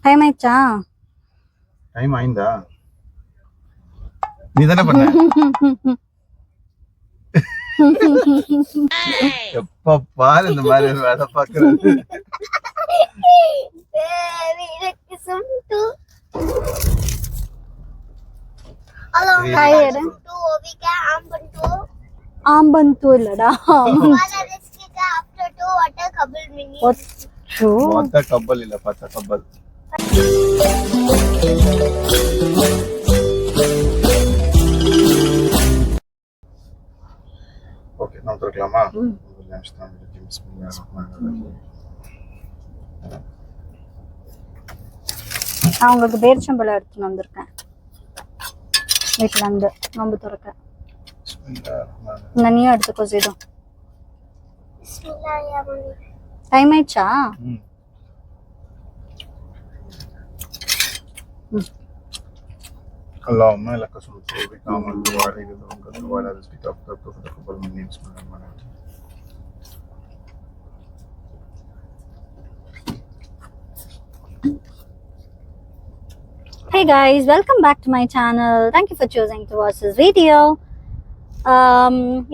Time ஆயிடுச்சா? Time ஆயிந்தா? நீ தானே பண்ண? எப்ப பாரு இந்த மாதிரி வேலை பாக்குறது. ஆம்பந்து இல்லடா, கப்பல் இல்ல, பச்சை கப்பல். ஓகே, நான் திறக்கலாமா? நான் உங்களுக்கு பேரிச்சம்பழம் எடுத்துன்னு வந்திருக்கேன் வீட்டுல இருந்து நோம்பு திறக்க. நீயும் எடுத்துக்கோ சீதோ. டைம் ஆயிடுச்சா? اللهم لك صلوات وبك عملت وعليك توكلت وعلى رزقك أفطرت فتقبل مني بسم الله الرحمن الرحيم. Hey guys, welcome back to my channel. Thank you for choosing to watch this video.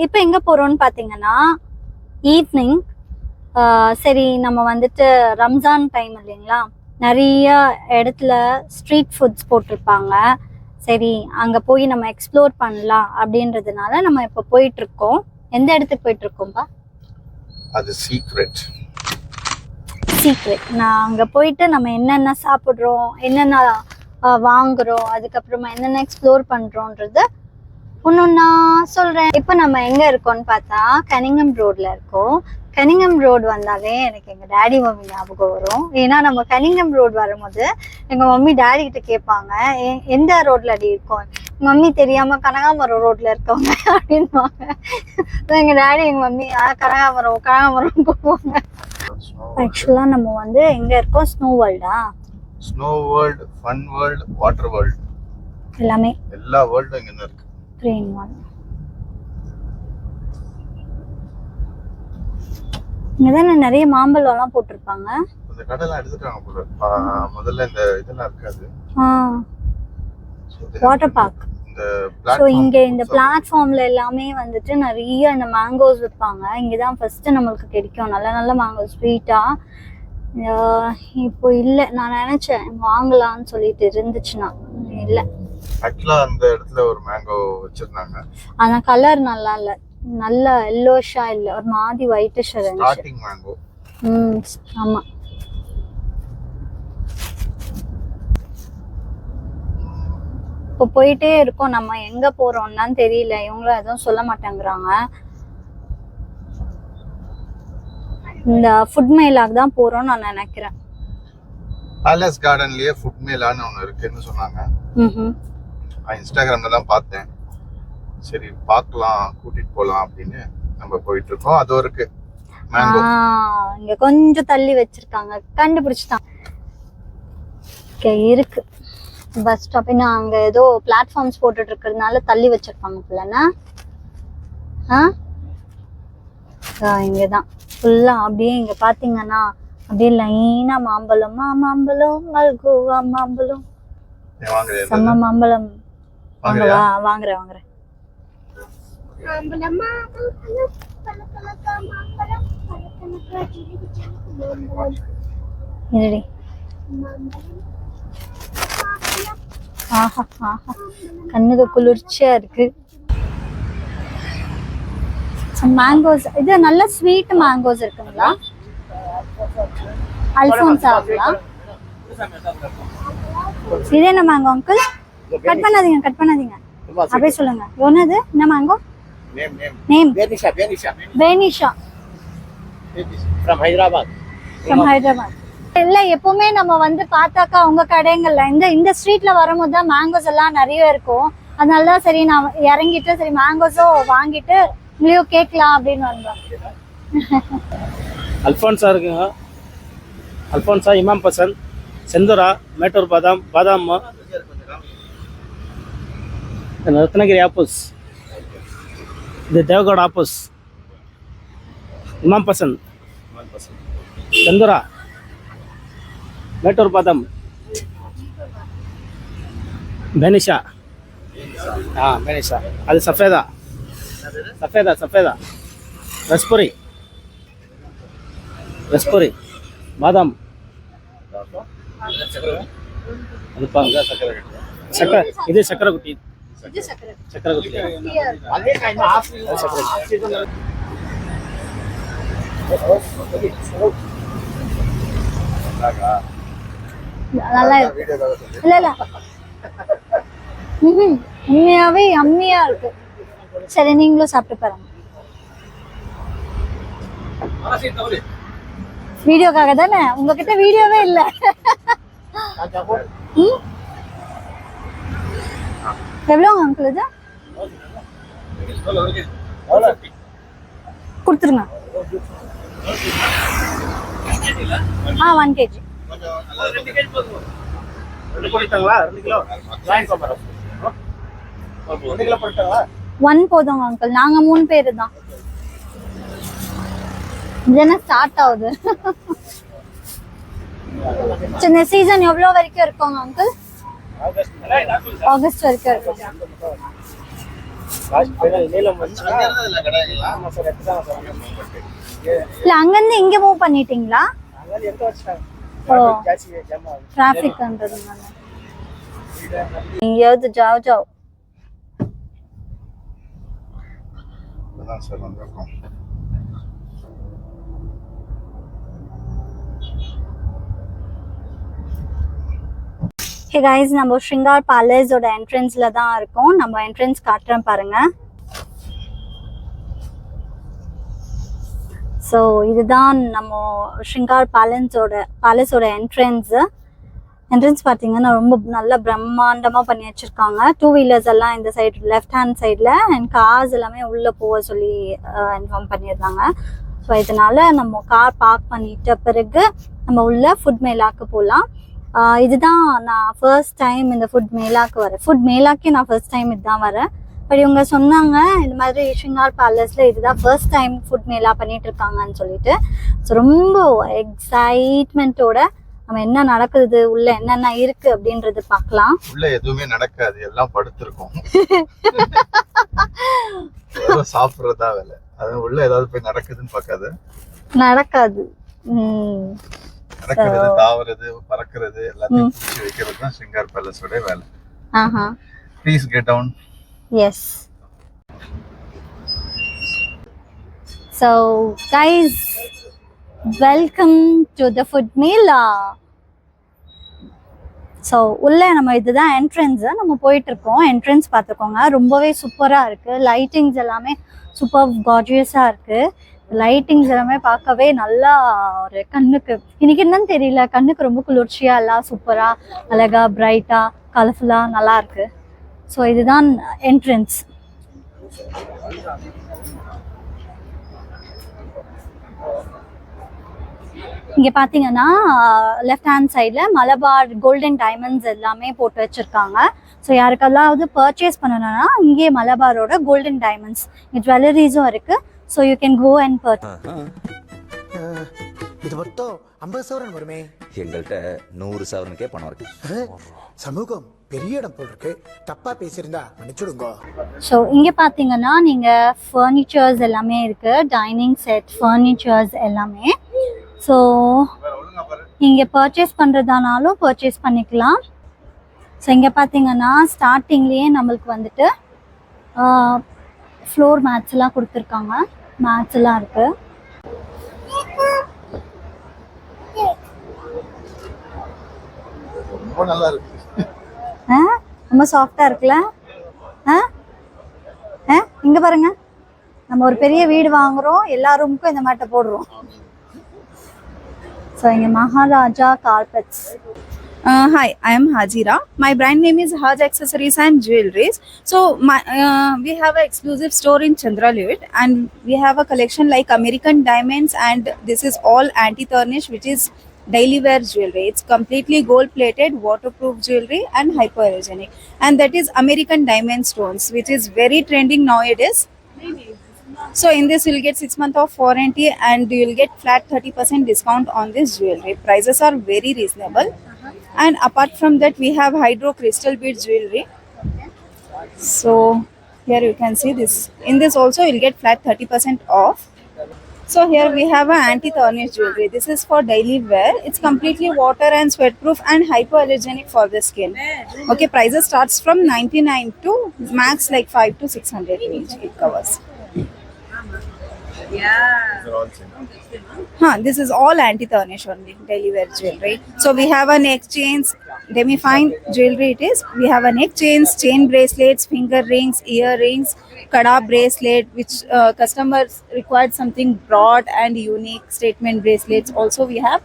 இப்போ எங்கே போகிறோன்னு பார்த்தீங்கன்னா ஈவினிங். சரி, நம்ம வந்துட்டு ரம்ஜான் டைம் இல்லைங்களா, நிறைய இடத்துல ஸ்ட்ரீட் ஃபுட்ஸ் போட்டிருப்பாங்க. சரி, அங்கே போய் நம்ம எக்ஸ்ப்ளோர் பண்ணலாம் அப்படின்றதுனால நம்ம இப்போ போயிட்டுருக்கோம். எந்த இடத்துக்கு போயிட்டுருக்கோம்ப்பா? அது சீக்ரெட். நான் அங்கே போயிட்டு நம்ம என்னென்ன சாப்பிட்றோம், என்னென்ன வாங்குறோம், அதுக்கப்புறமா என்னென்ன எக்ஸ்ப்ளோர் பண்ணுறோன்றது ஒன்று நான் சொல்கிறேன். இப்போ நம்ம எங்கே இருக்கோம்னு பார்த்தா கனிங்கம் ரோடில் இருக்கோம். கனிங்கம் ரோடு வந்தாலே எனக்கு எங்கள் டேடி மம்மி ஞாபகம் வரும். ஏன்னா நம்ம கனிங்கம் ரோடு வரும்போது எங்கள் மம்மி டேடி கிட்ட கேட்பாங்க, எந்த ரோட்ல அடி இருக்கோம், மம்மி தெரியாமல் கனகாமரம் ரோட்ல இருக்கவங்க அப்படின்வாங்க. எங்கள் டேடி எங்கள் மம்மி கனகாமரம் கூப்பிடுவாங்க. ஆக்சுவலாக நம்ம வந்து எங்கே இருக்கோம்? ஸ்னோ வேர்ல்டா? Snow world, fun world, water world, எல்லாமே எல்லா வேர்ல்டும் இங்கே இருக்கு. 3 in 1. இங்கதானே நிறைய மாம்பழம்லாம் போட்டிருப்பாங்க. இந்த கடலாம் எடுத்துட்டாங்க போல. முதல்ல இந்த இதெல்லாம் இருக்காது. Water park. ஸோ இங்கே இந்த பிளாட்ஃபார்ம்ல எல்லாமே வந்துட்டு நிறைய இந்த மேங்கோஸ் விற்பாங்க. இங்கதான் ஃபர்ஸ்ட் நம்மளுக்கு கிடைக்கும் நல்ல நல்ல மேங்கோ ஸ்வீட்டா. இப்போ இல்லை, நான் நினைச்சேன் வாங்கலாம்னு சொல்லிட்டு இருந்துச்சுன்னா இல்லை. ஆக்சுவலா அந்த இடத்துல ஒரு மேங்கோ வச்சிருந்தாங்க. ஆனா கலர் நல்லா இல்ல, நல்ல எல்லோஷா இல்ல, ஒரு மாதிரி ஒயிட்டிஷ் இருந்துச்சு. Starting mango. ஆமா. இப்போ போயிட்டே இருக்கோம். நம்ம எங்க போறோம்னு தெரியல, இவங்களும் எதுவும் சொல்ல மாட்டேங்கிறாங்க. இந்த ஃபுட் மேலாக்கு தான் போறோம்னு நான் நினைக்கிறேன். பேலஸ் கார்டன்லயே ஃபுட் மேலான்னு ஒன்று இருக்குன்னு சொன்னாங்க. இன்ஸ்டாகிராம்ல தான் பார்த்தேன். சரி பார்க்கலாம், கூட்டிட்டு போலாம் அப்படின்னு நம்ம போயிட்டு இருக்கோம். அது இருக்கு மேங்கோ. இங்க கொஞ்சம் தள்ளி வச்சிருக்காங்க, கண்டுபிடிச்சுட்டான். இருக்கு பஸ் ஸ்டாப். இன்னும் அங்க ஏதோ பிளாட்ஃபார்ம்ஸ் போட்டுட்டு இருக்கிறதுனால தள்ளி வச்சிருப்பாங்க போலன்னா. இங்கதான் ஃபுல்லா அப்படியே இங்க பாத்தீங்கன்னா அப்படியே லைனா மாம்பழம், மாம்பழம், மல்கோவா மாம்பழம், செம்ம மாம்பழம். வாங்கவா? வாங்குறேன். கண்ணுக்கு குளிர்ச்சியா இருக்கு. மேங்கோஸ், இது நல்ல ஸ்வீட் மேங்கோஸ் இருக்குங்களா? அல்போன்சாங்களா? இது என்ன மேங்கோ அங்கிள்? கட் பண்ணாதீங்க அப்படியே சொல்லுங்க. என்னது, என்ன mango? Name Benisha from Hyderabad. இல்ல, எப்பவுமே நம்ம வந்து பார்த்தாக்கா அவங்க கடைங்கள்ல இந்த ஸ்ட்ரீட்ல வரும்போது தான் மேங்கோஸ் எல்லாம் நிறைய இருக்கும். அதனாலதான் சரி நான் இறங்கிட்டு சரி மேங்கோஸும் வாங்கிட்டு உங்களையும் கேட்கலாம் அப்படின்னு வந்தோம். அல்போன்சா இருக்குங்க. அல்போன்சா, இமாம் பசந்த், செந்தூரா, மேட்டூர் பாதாம், ரத்னகிரி ஆப்பூஸ், இது தேவகோட ஆப்பூஸ், இமாம் பசந்த், செந்தூரா, மேட்டூர் பாதாம், பெனிஷா. பெனிஷா. அது சஃபேதா. சஃபேதா. ரஸ்புரி. பாதாம். அது பாருங்க சக்கரை. இது சக்கரை குட்டி. சக்கரை குட்டி. நல்லா இருக்கு. இல்ல உண்மையாவே அம்மியா இருக்கு. சரி நீங்களும் சாப்பிட்டு பாருங்க. வீடியோக்காக தானே? உங்ககிட்ட வீடியோவே இல்ல. எவ்வளோங்க அங்கிள் இது? கொடுத்துருங்க. 1 kg. 1 போதுங்க அங்கிள். நாங்க 3 பேரு தான். இதுனா ஸ்டார்ட் ஆகுது. இந்த சீசன் எவ்வளவு வரைக்கும் இருக்குங்க அங்கிள்? ஆகஸ்ட் வரைக்கும் இருக்கும். இல்ல அங்கிருந்து இங்க மூவ் பண்ணிட்டீங்களா? டிராபிக்ன்றதுனால எங்கேயாவது ஜாவ் அதான் சார் வந்திருக்கோம். ஹே கைஸ், நம்ம ஸ்ருங்கார் பேலஸோட என்ட்ரன்ஸ்ல தான் இருக்கோம். நம்ம என்ட்ரன்ஸ் காட்டுறேன் பாருங்க. ஸோ இதுதான் நம்ம ஸ்ருங்கார் பேலஸோட என்ட்ரன்ஸ் பார்த்தீங்கன்னா ரொம்ப நல்லா பிரம்மாண்டமாக பண்ணி வச்சுருக்காங்க. 2 வீலர்ஸ் எல்லாம் இந்த சைடு லெஃப்ட் ஹேண்ட் சைடில் அண்ட் கார்ஸ் எல்லாமே உள்ளே போக சொல்லி இன்ஃபார்ம் பண்ணியிருந்தாங்க. ஸோ இதனால நம்ம கார் பார்க் பண்ணிட்ட பிறகு நம்ம உள்ள ஃபுட் மேலாக்கு போகலாம். இதுதான் நான் ஃபர்ஸ்ட் டைம் இந்த ஃபுட் மேலாக்கு வரேன். ஃபுட் மேலாக்கே நான் ஃபர்ஸ்ட் டைம் இதுதான் வரேன். பட் இவங்க சொன்னாங்க இந்த மாதிரி ஸ்ருங்கார் பேலஸில் இதுதான் ஃபர்ஸ்ட் டைம் ஃபுட் மேலா பண்ணிட்டு இருக்காங்கன்னு சொல்லிட்டு. ஸோ ரொம்ப எக்ஸைட்மெண்ட்டோட நம்ம என்ன நடக்குது, உள்ள என்னென்ன இருக்கு அப்படின்றது பார்க்கலாம். உள்ள எதுவுமே நடக்காது, எல்லாம் படுத்திருக்கோம். சாப்பிட்றதா வேலை. அது உள்ள ஏதாவது போய் நடக்குதுன்னு பார்க்காது. நடக்காது. நடக்கிறது, தாவறது, பறக்கிறது எல்லாத்தையும் பிடிச்சி வைக்கிறது தான் ஸ்ருங்கார் பேலஸோட வேலை. Please get down. Yes. So guys, welcome to the food meal. So உள்ள நம்ம இதுதான் என்ட்ரன்ஸ். நம்ம போயிட்டு இருக்கோம். என்ட்ரன்ஸ் பார்த்துக்கோங்க, ரொம்பவே சூப்பராக இருக்கு. லைட்டிங்ஸ் எல்லாமே சூப்பர் கார்ஜியஸாக இருக்கு. லைட்டிங்ஸ் எல்லாமே பார்க்கவே நல்லா ஒரு கண்ணுக்கு இன்னைக்கு என்னன்னு தெரியல, கண்ணுக்கு ரொம்ப குளிர்ச்சியா எல்லாம் சூப்பரா அழகா பிரைட்டா கலர்ஃபுல்லா நல்லா இருக்கு. ஸோ இதுதான் என்ட்ரன்ஸ். இங்க பாத்தீங்கன்னா லெஃப்ட் ஹேண்ட் சைட்ல மலபார் கோல்டன் டைமண்ட்ஸ் எல்லாமே போட்டு வச்சிருக்காங்க. ஸோ யாருக்கெல்லாவது பர்ச்சேஸ் பண்ணணும்னா இங்கே மலபாரோட கோல்டன் டைமண்ட்ஸ் இங்கே ஜுவல்லரிஸும் இருக்கு. So you can go and purchase. இது மொத்தம் 50 சவரன் வருமே. எங்கள்கிட்ட 100 சவரனுக்கே பணம் இருக்கு. சமூகம் பெரிய இடம் போல் இருக்கு. தப்பா பேசியிருந்தா மன்னிச்சுடுங்க. ஸோ இங்கே பார்த்தீங்கன்னா நீங்கள் ஃபர்னிச்சர்ஸ் எல்லாமே இருக்கு. டைனிங் செட் ஃபர்னிச்சர்ஸ் எல்லாமே. ஸோ இங்கே பர்ச்சேஸ் பண்ணுறதானாலும் பர்ச்சேஸ் பண்ணிக்கலாம். ஸோ இங்கே பார்த்தீங்கன்னா ஸ்டார்டிங்லேயே நம்மளுக்கு வந்துட்டு ஃப்ளோர் மேட்ஸ் எல்லாம் கொடுத்துருக்காங்க. மேட்ஸ் எல்லாம் இருக்கு. ரொம்ப நல்லா இருக்கு. ரொம்ப சாஃப்டா இருக்குல்ல? இங்க பாருங்க, நம்ம ஒரு பெரிய வீடு வாங்குறோம், எல்லா ரூமுக்கும் இந்த மேட்டை போடுறோம். ஸோ இங்க Maharaja carpets. Hi, I am Hajira. My brand name is Haj Accessories and Jewelries. So we have an exclusive store in Chandralivet, and we have a collection like American diamonds, and this is all anti-tarnish, which is daily wear jewelry. It's completely gold plated, waterproof jewelry and hypoallergenic, and that is American diamond stones, which is very trending nowadays. So in this you'll get 6 months of warranty, and you'll get flat 30% discount on this jewelry. Prices are very reasonable. And apart from that, we have hydro crystal bead jewelry. So here you can see this. In this also you'll get flat 30% off. So here we have a anti-tarnish jewelry. This is for daily wear. It's completely water and sweat proof and hypoallergenic for the skin. Okay, prices starts from 99 to max like 5 to 600 range it covers. These are all same. This is all anti-tarnish only, daily wear jewelry. So we have a neck chains, demi-fine jewelry it is. We have a neck chains, chain bracelets, finger rings, earrings, kada bracelet, which customers required something broad and unique. Statement bracelets also we have.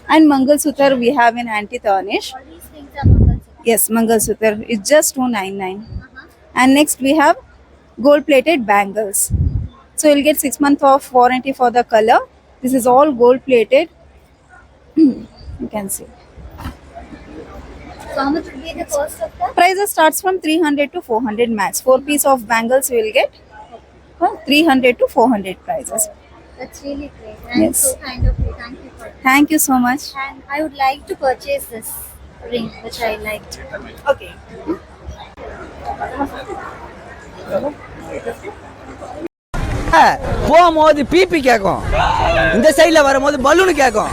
And Mangal Sutra we have in anti-tarnish. All these things are Mangal Sutra. Yes, Mangal Sutra. It's just 299. And next we have gold-plated bangles. So you'll get 6 months of warranty for the color. This is all gold-plated. You can see. So how much would be the cost of that? Prices starts from 300 to 400 max. 4 piece of bangles you will get. 300 to 400 prices. That's really great. And Yes. so kind of you. Thank you for that. Thank you so much. And I would like to purchase this ring, which I liked. Okay. போகும்போது BP கேட்கும், இந்த சைடில் வரும்போது balloon கேட்கும்.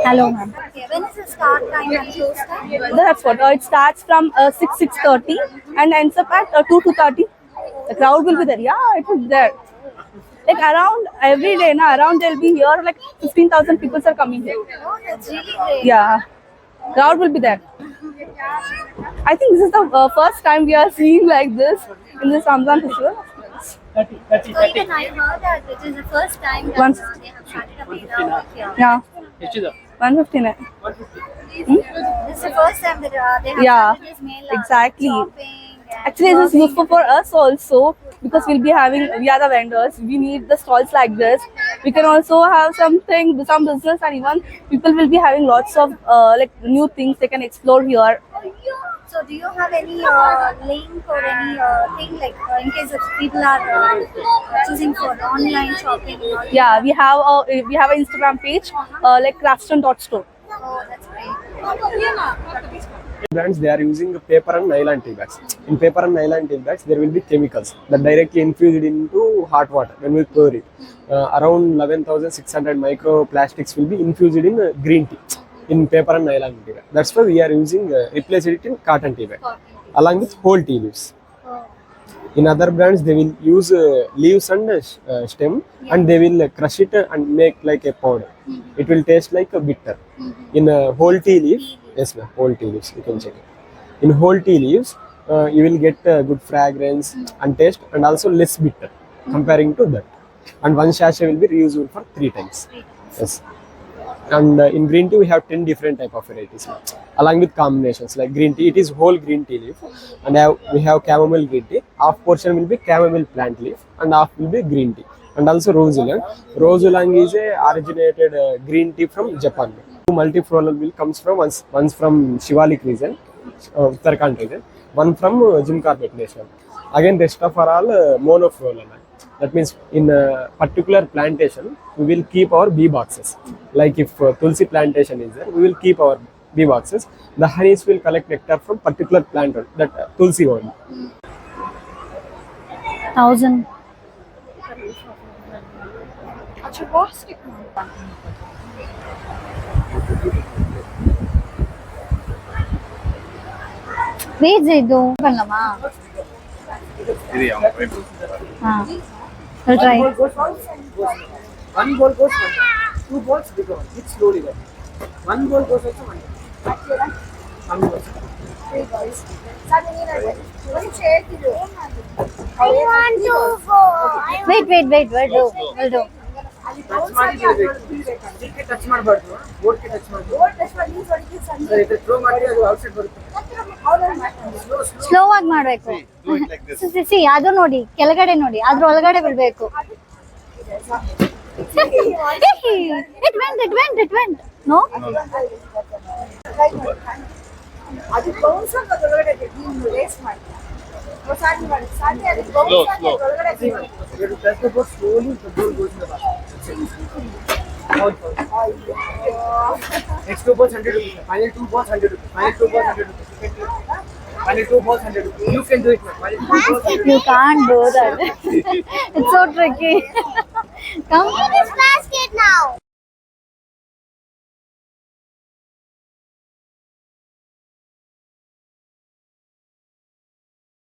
Hello, ma'am. Okay, when is the start time and close time? That's what. It starts from 6:30 and ends up at 2:30. The crowd will be there. Yeah, it will be there. Like around every day, around they'll be here. Like 15,000 people are coming here. Oh, that's really great. Yeah, crowd will be there. I think this is the first time we are seeing like this in this Ramzan festival. 30. So even I heard that it is the first time that Once- they have started a Mela over here. Yeah, ಎಷ್ಟಿದೆ 159. This is the first time that they have Yeah, started this Mela. exactly. Shopping and Actually, this is useful for us also because we are the vendors. We need the stalls like this. We can also have some business, and even people will be having lots of like new things they can explore here. So do you have any link or any thing like in case if people are choosing for online shopping? And all? Yeah, we have an Instagram page like craftston.store. Oh, that's great. Brands, they are using paper and nylon tea bags. In paper and nylon tea bags, there will be chemicals that directly infused into hot water when we pour it. Around 11,600 microplastics will be infused in green tea in paper and nylon tea bag. That's why we are using replace it in cotton tea bag along with whole tea leaves. In other brands, they will use leaves and stem, and they will crush it and make like a powder. It will taste like a bitter. In whole tea leaves, yes ma'am, whole tea leaves, you can check it. In whole tea leaves, you will get good fragrance and taste, and also less bitter comparing to that. And one sachet will be reusable for 3 times. Yes. And in green tea, we have 10 different type of varieties, along with combinations like green tea. It is whole green tea leaf, and we have chamomile green tea. Half portion will be chamomile plant leaf, and half will be green tea. And also rose oolong. Rose oolong is a originated green tea from Japan. Multifloral will comes from once from Shivalik region, Uttarakhand region, one from Jim Corbett National. Again, rest of are all monofloral. That means in a particular plantation, we will keep our bee boxes. Like if Tulsi plantation is there, we will keep our bee boxes. The honeys will collect nectar from particular plant, that Tulsi only. 1,000. Wait, Zaidu. பண்ணலாமா? இது அவங்க போயிட்டு I'll try. One ball goes one. 2 balls bigger one. It's slowly there. One ball goes also one. One ball. I want to go. Wait. We'll do. Touch ಮಾಡಿ ಇದಕ್ಕೆ touch ಮಾಡಬಾರ್ದು, ಬೋರ್ಡ್ಗೆ touch ಮಾಡಬಾರ್ದು. Sir ಇದು throw ಮಾಡಿ ಅದು outside ಬರುತ್ತೆ. Slow ಆಗಿ ಮಾಡಬೇಕು. do it like this. C ಅದು ನೋಡಿ, ಕೆಳಗಡೆ ನೋಡಿ, ಅದ್ರ ಒಳಗಡೆ ಬಿಡಬೇಕು. It went. No? Super. ಅದು ಬೌನ್ಸ್ ಅಂತ ಒಳಗಡೆ ನೀವು ರೇಸ್ ಮಾಡಿ Slow, slow. You have to press the board slowly, the ball goes in the basket. Out. Next 2 balls 100 rupees. Final 2 balls 100 rupees. Final 2 balls 100 rupees. You can do it. Final 2 balls 100 rupees. You can do it. Final 2 balls 100 You can't do that. It's so tricky. Come. Basket now.